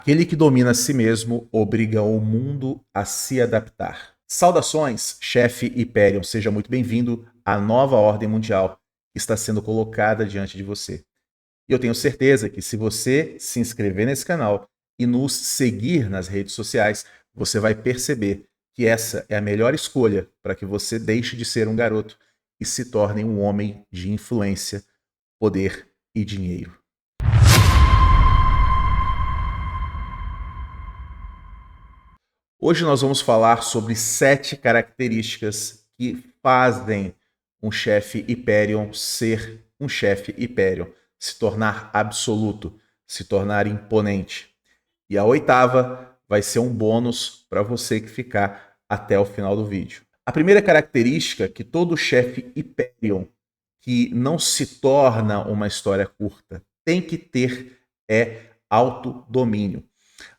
Aquele que domina a si mesmo obriga o mundo a se adaptar. Saudações, chefe Hyperion, seja muito bem-vindo à nova ordem mundial que está sendo colocada diante de você. E eu tenho certeza que se você se inscrever nesse canal e nos seguir nas redes sociais, você vai perceber que essa é a melhor escolha para que você deixe de ser um garoto e se torne um homem de influência, poder e dinheiro. Hoje nós vamos falar sobre 7 características que fazem um chefe Hyperion ser um chefe Hyperion, se tornar absoluto, se tornar imponente. E a 8ª vai ser um bônus para você que ficar até o final do vídeo. A primeira característica que todo chefe Hyperion que não se torna uma história curta tem que ter é autodomínio.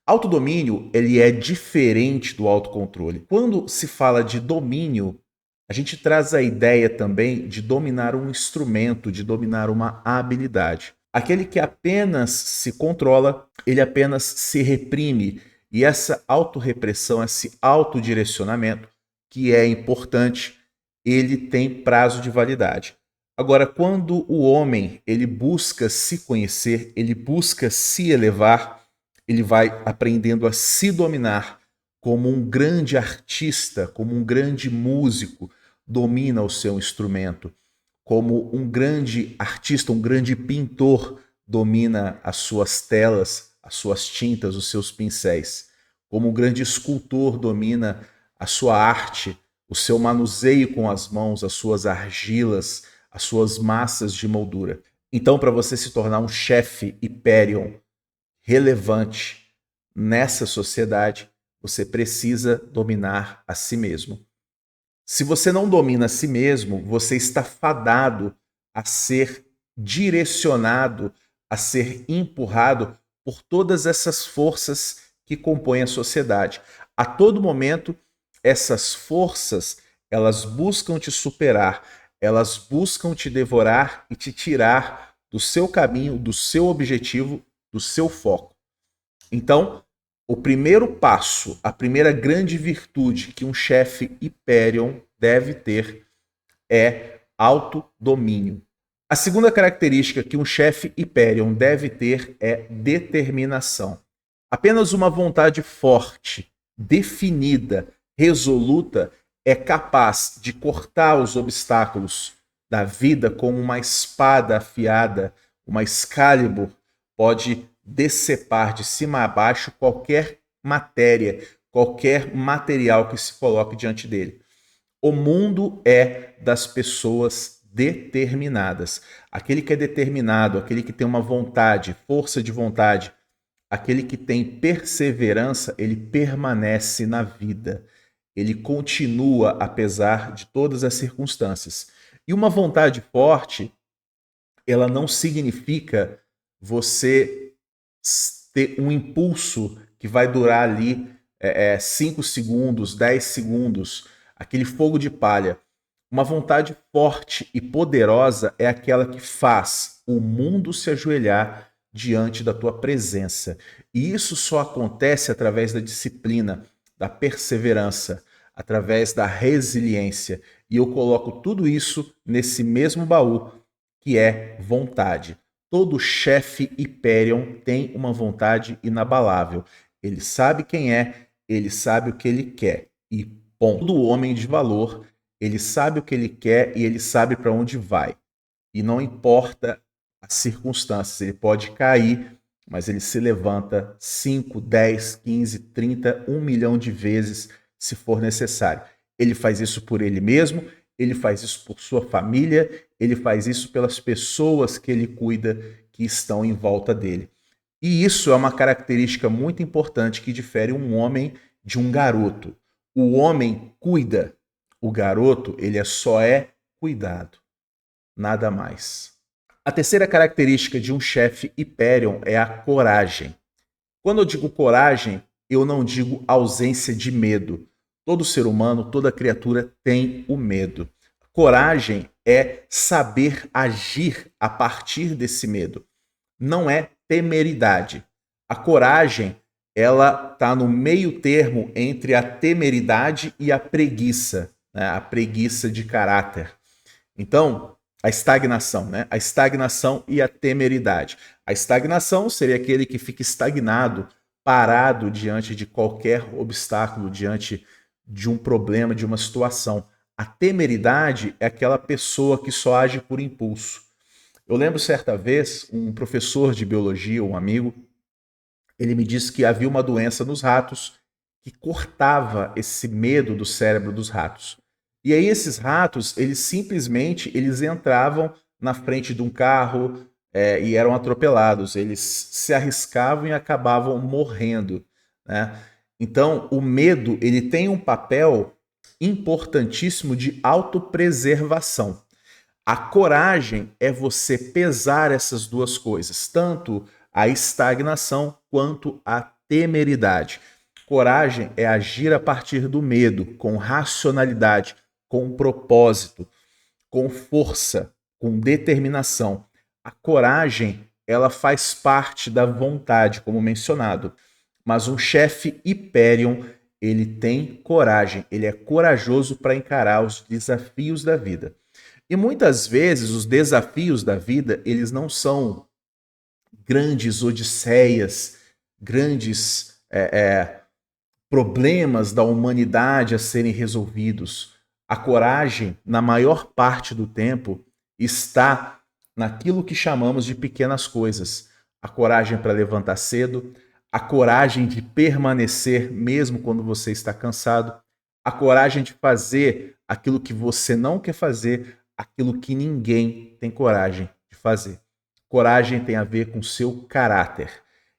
Autodomínio, ele é diferente do autocontrole. Quando se fala de domínio, a gente traz a ideia também de dominar um instrumento, de dominar uma habilidade. Aquele que apenas se controla, ele apenas se reprime. E essa autorrepressão, esse autodirecionamento, que é importante, ele tem prazo de validade. Agora, quando o homem ele busca se conhecer, ele busca se elevar, ele vai aprendendo a se dominar como um grande artista, como um grande músico domina o seu instrumento, como um grande artista, um grande pintor domina as suas telas, as suas tintas, os seus pincéis, como um grande escultor domina a sua arte, o seu manuseio com as mãos, as suas argilas, as suas massas de moldura. Então, para você se tornar um chefe Hyperion relevante nessa sociedade, você precisa dominar a si mesmo. Se você não domina a si mesmo, você está fadado a ser direcionado, a ser empurrado por todas essas forças que compõem a sociedade. A todo momento, essas forças, elas buscam te superar, elas buscam te devorar e te tirar do seu caminho, do seu objetivo, do seu foco. Então, o primeiro passo, a primeira grande virtude que um chefe Hyperion deve ter é autodomínio. A segunda característica que um chefe Hyperion deve ter é determinação. Apenas uma vontade forte, definida, resoluta é capaz de cortar os obstáculos da vida como uma espada afiada, uma Excalibur pode decepar de cima a baixo qualquer matéria, qualquer material que se coloque diante dele. O mundo é das pessoas determinadas. Aquele que é determinado, aquele que tem uma vontade, força de vontade, aquele que tem perseverança, ele permanece na vida. Ele continua apesar de todas as circunstâncias. E uma vontade forte, ela não significa você ter um impulso que vai durar ali 5 segundos, 10 segundos, aquele fogo de palha. Uma vontade forte e poderosa é aquela que faz o mundo se ajoelhar diante da tua presença. E isso só acontece através da disciplina, da perseverança, através da resiliência. E eu coloco tudo isso nesse mesmo baú, que é vontade. Todo chefe Hyperion tem uma vontade inabalável. Ele sabe quem é, ele sabe o que ele quer. E ponto. Todo homem de valor, ele sabe o que ele quer e ele sabe para onde vai. E não importa as circunstâncias, ele pode cair, mas ele se levanta 5, 10, 15, 30, 1 milhão de vezes se for necessário. Ele faz isso por ele mesmo, ele faz isso por sua família, ele faz isso pelas pessoas que ele cuida, que estão em volta dele. E isso é uma característica muito importante que difere um homem de um garoto. O homem cuida, o garoto ele só é cuidado, nada mais. A terceira característica de um chefe Hyperion é a coragem. Quando eu digo coragem, eu não digo ausência de medo. Todo ser humano, toda criatura tem o medo. Coragem é saber agir a partir desse medo. Não é temeridade. A coragem ela está no meio termo entre a temeridade e a preguiça, né? A preguiça de caráter. Então, a estagnação, né? A estagnação e a temeridade. A estagnação seria aquele que fica estagnado, parado diante de qualquer obstáculo, diante de um problema, de uma situação. A temeridade é aquela pessoa que só age por impulso. Eu lembro certa vez, um professor de biologia, um amigo, ele me disse que havia uma doença nos ratos que cortava esse medo do cérebro dos ratos. E aí esses ratos, eles simplesmente entravam na frente de um carro e eram atropelados. Eles se arriscavam e acabavam morrendo, né? Então, o medo, ele tem um papel importantíssimo de autopreservação. A coragem é você pesar essas duas coisas, tanto a estagnação quanto a temeridade. Coragem é agir a partir do medo, com racionalidade, com propósito, com força, com determinação. A coragem, ela faz parte da vontade, como mencionado. Mas um chefe Hyperion, ele tem coragem, ele é corajoso para encarar os desafios da vida. E muitas vezes os desafios da vida, eles não são grandes odisseias, grandes problemas da humanidade a serem resolvidos. A coragem, na maior parte do tempo, está naquilo que chamamos de pequenas coisas. A coragem para levantar cedo, a coragem de permanecer mesmo quando você está cansado, a coragem de fazer aquilo que você não quer fazer, aquilo que ninguém tem coragem de fazer. Coragem tem a ver com seu caráter.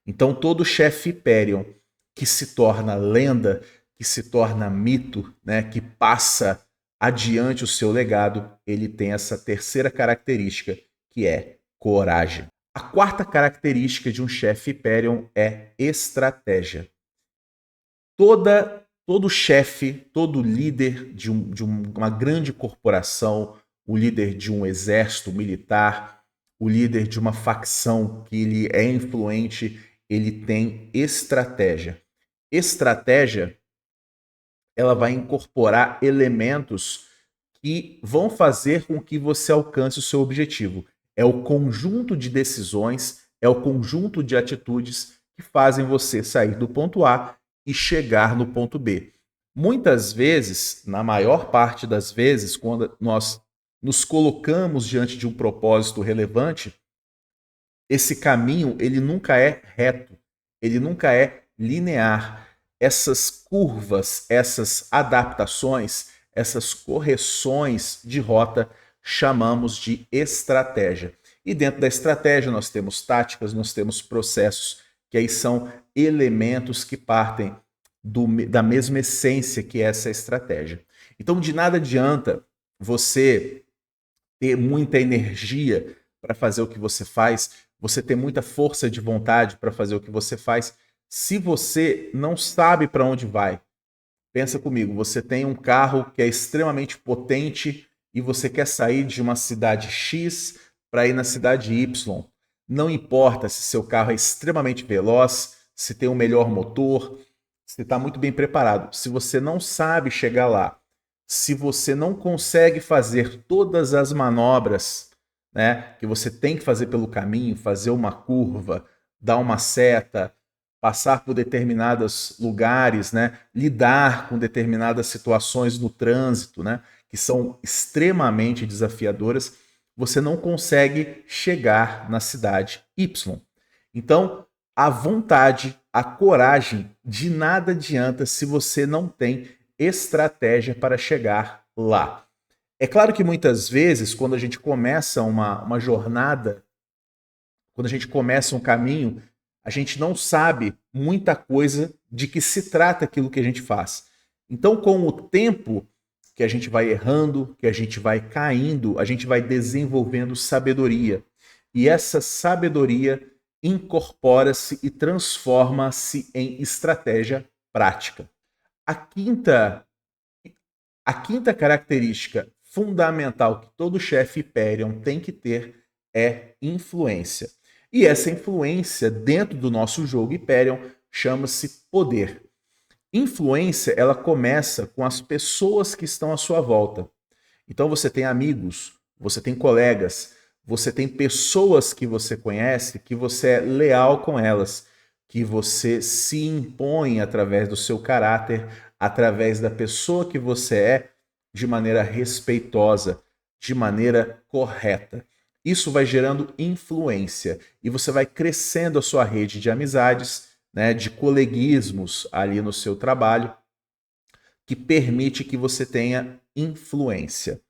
Então, todo chefe Hyperion que se torna lenda, que se torna mito, né, que passa adiante o seu legado, ele tem essa terceira característica, que é coragem. A quarta característica de um chefe Hyperion é estratégia. Todo chefe, todo líder de uma grande corporação, o líder de um exército militar, o líder de uma facção que ele é influente, ele tem estratégia. Estratégia, ela vai incorporar elementos que vão fazer com que você alcance o seu objetivo. É o conjunto de decisões, é o conjunto de atitudes que fazem você sair do ponto A e chegar no ponto B. Muitas vezes, na maior parte das vezes, quando nós nos colocamos diante de um propósito relevante, esse caminho ele nunca é reto, ele nunca é linear. Essas curvas, essas adaptações, essas correções de rota chamamos de estratégia. E dentro da estratégia nós temos táticas, nós temos processos, que aí são elementos que partem da mesma essência que é essa estratégia. Então, de nada adianta você ter muita energia para fazer o que você faz, você ter muita força de vontade para fazer o que você faz, se você não sabe para onde vai. Pensa comigo, você tem um carro que é extremamente potente e você quer sair de uma cidade X para ir na cidade Y. Não importa se seu carro é extremamente veloz, se tem o melhor motor, se está muito bem preparado. Se você não sabe chegar lá, se você não consegue fazer todas as manobras, né, que você tem que fazer pelo caminho, fazer uma curva, dar uma seta, passar por determinados lugares, né, lidar com determinadas situações no trânsito, né, que são extremamente desafiadoras, você não consegue chegar na cidade Y. Então, a vontade, a coragem, de nada adianta se você não tem estratégia para chegar lá. É claro que muitas vezes, quando a gente começa uma jornada, quando a gente começa um caminho, a gente não sabe muita coisa de que se trata aquilo que a gente faz. Então, com o tempo que a gente vai errando, que a gente vai caindo, a gente vai desenvolvendo sabedoria. E essa sabedoria incorpora-se e transforma-se em estratégia prática. A quinta característica fundamental que todo chefe Hyperion tem que ter é influência. E essa influência dentro do nosso jogo Hyperion chama-se poder. Influência, ela começa com as pessoas que estão à sua volta. Então você tem amigos, você tem colegas, você tem pessoas que você conhece, que você é leal com elas, que você se impõe através do seu caráter, através da pessoa que você é, de maneira respeitosa, de maneira correta. Isso vai gerando influência e você vai crescendo a sua rede de amizades, né, de coleguismos ali no seu trabalho, que permite que você tenha influência.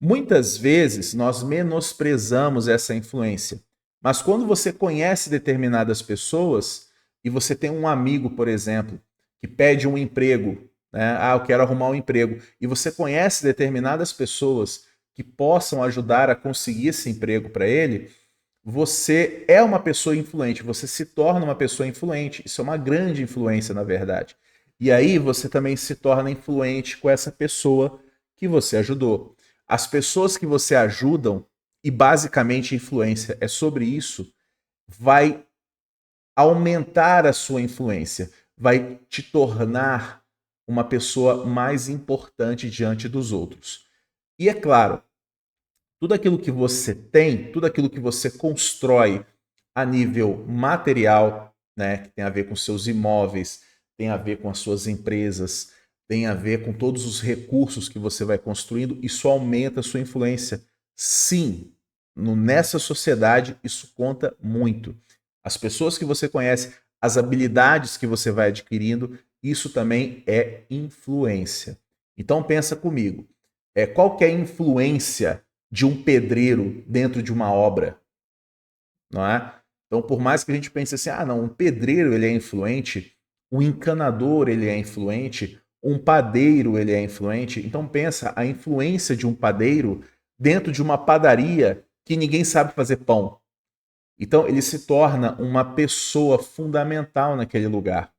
Muitas vezes nós menosprezamos essa influência, mas quando você conhece determinadas pessoas e você tem um amigo, por exemplo, que pede um emprego, né? Ah, eu quero arrumar um emprego, e você conhece determinadas pessoas que possam ajudar a conseguir esse emprego para ele, você é uma pessoa influente, você se torna uma pessoa influente. Isso é uma grande influência, na verdade. E aí você também se torna influente com essa pessoa que você ajudou. As pessoas que você ajudam, e basicamente influência é sobre isso, vai aumentar a sua influência, vai te tornar uma pessoa mais importante diante dos outros. E é claro, tudo aquilo que você tem, tudo aquilo que você constrói a nível material, né, que tem a ver com seus imóveis, tem a ver com as suas empresas, tem a ver com todos os recursos que você vai construindo, isso aumenta a sua influência. Sim, nessa sociedade isso conta muito. As pessoas que você conhece, as habilidades que você vai adquirindo, isso também é influência. Então pensa comigo, qual que é a influência de um pedreiro dentro de uma obra, não é? Então, por mais que a gente pense assim, ah, não, um pedreiro ele é influente, um encanador ele é influente, um padeiro ele é influente. Então, pensa a influência de um padeiro dentro de uma padaria que ninguém sabe fazer pão. Então, ele se torna uma pessoa fundamental naquele lugar.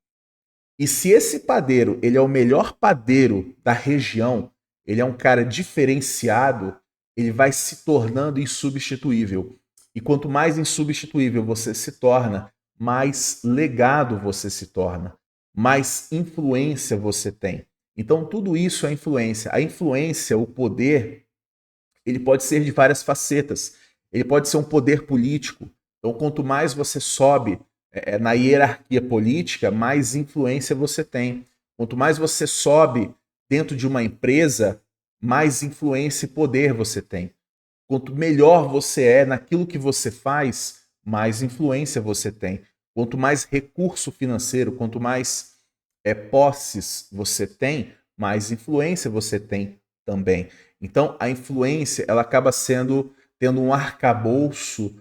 E se esse padeiro ele é o melhor padeiro da região, ele é um cara diferenciado, ele vai se tornando insubstituível. E quanto mais insubstituível você se torna, mais legado você se torna, mais influência você tem. Então tudo isso é influência. A influência, o poder, ele pode ser de várias facetas. Ele pode ser um poder político. Então quanto mais você sobe na hierarquia política, mais influência você tem. Quanto mais você sobe dentro de uma empresa, mais influência e poder você tem. Quanto melhor você é naquilo que você faz, mais influência você tem. Quanto mais recurso financeiro, quanto mais posses você tem, mais influência você tem também. Então, a influência ela acaba tendo um arcabouço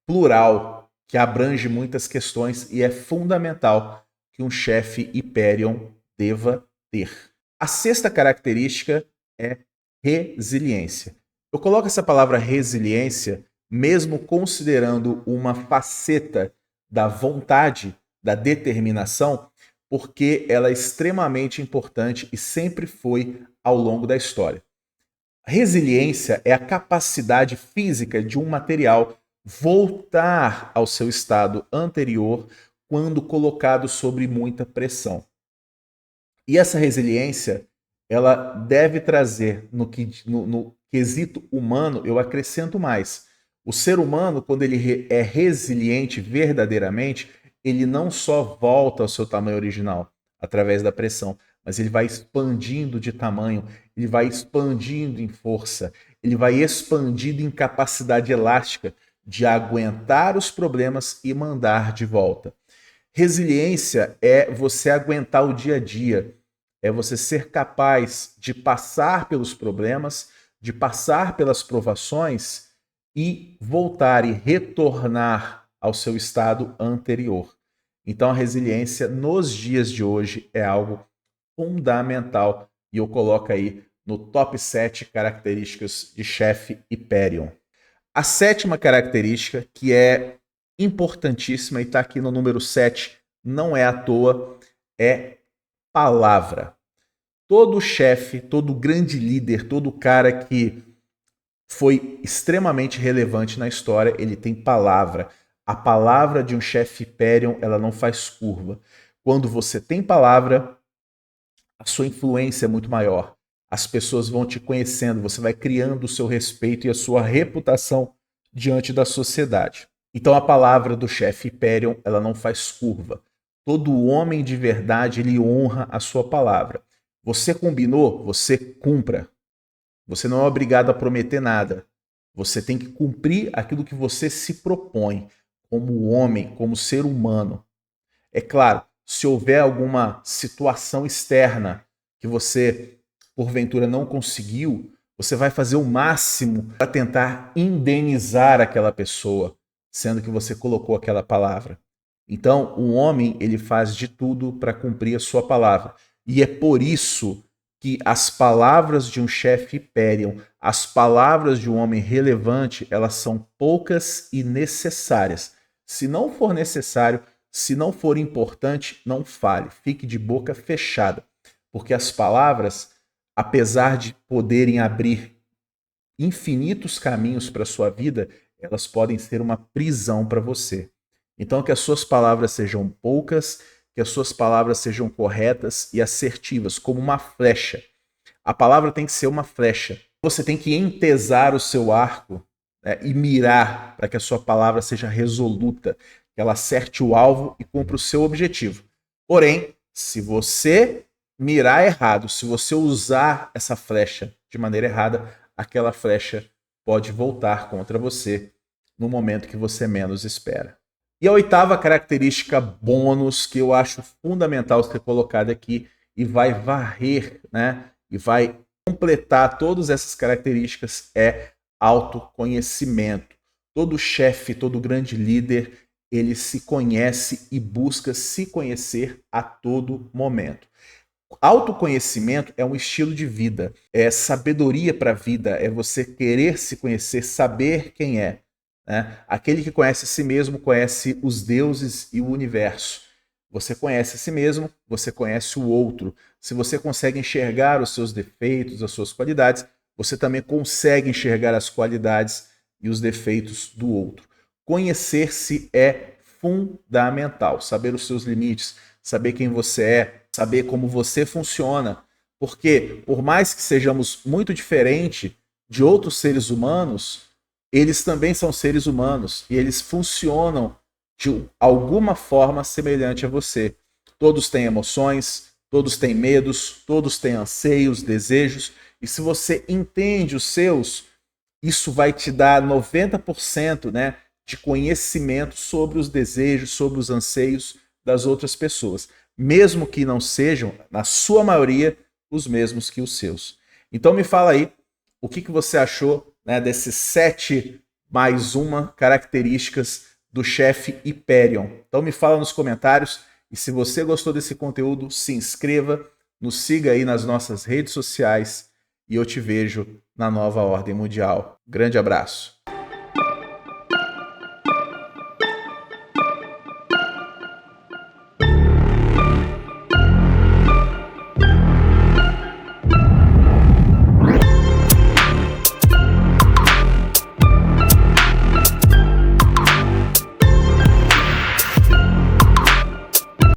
plural que abrange muitas questões e é fundamental que um chefe Hyperion deva ter. A sexta característica é resiliência. Eu coloco essa palavra resiliência mesmo considerando uma faceta da vontade, da determinação, porque ela é extremamente importante e sempre foi ao longo da história. Resiliência é a capacidade física de um material voltar ao seu estado anterior quando colocado sob muita pressão. E essa resiliência, ela deve trazer no quesito humano, eu acrescento mais. O ser humano, quando ele é resiliente verdadeiramente, ele não só volta ao seu tamanho original através da pressão, mas ele vai expandindo de tamanho, ele vai expandindo em força, ele vai expandindo em capacidade elástica de aguentar os problemas e mandar de volta. Resiliência é você aguentar o dia a dia, é você ser capaz de passar pelos problemas, de passar pelas provações e voltar e retornar ao seu estado anterior. Então a resiliência nos dias de hoje é algo fundamental e eu coloco aí no top 7 características de chefe Hyperion. A sétima característica, que é importantíssima e está aqui no número 7, não é à toa, é palavra. Todo chefe, todo grande líder, todo cara que foi extremamente relevante na história, ele tem palavra. A palavra de um chefe Hyperion, ela não faz curva. Quando você tem palavra, a sua influência é muito maior. As pessoas vão te conhecendo, você vai criando o seu respeito e a sua reputação diante da sociedade. Então a palavra do chefe Hyperion, ela não faz curva. Todo homem de verdade, ele honra a sua palavra. Você combinou, você cumpra. Você não é obrigado a prometer nada. Você tem que cumprir aquilo que você se propõe como homem, como ser humano. É claro, se houver alguma situação externa que você, porventura, não conseguiu, você vai fazer o máximo para tentar indenizar aquela pessoa, sendo que você colocou aquela palavra. Então, o homem, ele faz de tudo para cumprir a sua palavra. E é por isso que as palavras de um chefe Hyperion, as palavras de um homem relevante, elas são poucas e necessárias. Se não for necessário, se não for importante, não fale. Fique de boca fechada. Porque as palavras, apesar de poderem abrir infinitos caminhos para a sua vida, elas podem ser uma prisão para você. Então, que as suas palavras sejam poucas, que as suas palavras sejam corretas e assertivas, como uma flecha. A palavra tem que ser uma flecha. Você tem que entesar o seu arco, né, e mirar para que a sua palavra seja resoluta, que ela acerte o alvo e cumpra o seu objetivo. Porém, se você mirar errado, se você usar essa flecha de maneira errada, aquela flecha pode voltar contra você no momento que você menos espera. E a oitava característica bônus que eu acho fundamental ser colocada aqui e vai varrer, né, e vai completar todas essas características é autoconhecimento. Todo chefe, todo grande líder, ele se conhece e busca se conhecer a todo momento. Autoconhecimento é um estilo de vida, é sabedoria para a vida, é você querer se conhecer, saber quem é. Né? Aquele que conhece a si mesmo conhece os deuses e o universo. Você conhece a si mesmo, você conhece o outro. Se você consegue enxergar os seus defeitos, as suas qualidades, você também consegue enxergar as qualidades e os defeitos do outro. Conhecer-se é fundamental. Saber os seus limites, saber quem você é, saber como você funciona. Porque, por mais que sejamos muito diferentes de outros seres humanos, eles também são seres humanos e eles funcionam de alguma forma semelhante a você. Todos têm emoções, todos têm medos, todos têm anseios, desejos, e se você entende os seus, isso vai te dar 90%, né, de conhecimento sobre os desejos, sobre os anseios das outras pessoas, mesmo que não sejam, na sua maioria, os mesmos que os seus. Então me fala aí, o que você achou, né, desses 7 mais uma características do chefe Hyperion? Então me fala nos comentários, e se você gostou desse conteúdo, se inscreva, nos siga aí nas nossas redes sociais e eu te vejo na nova ordem mundial. Grande abraço.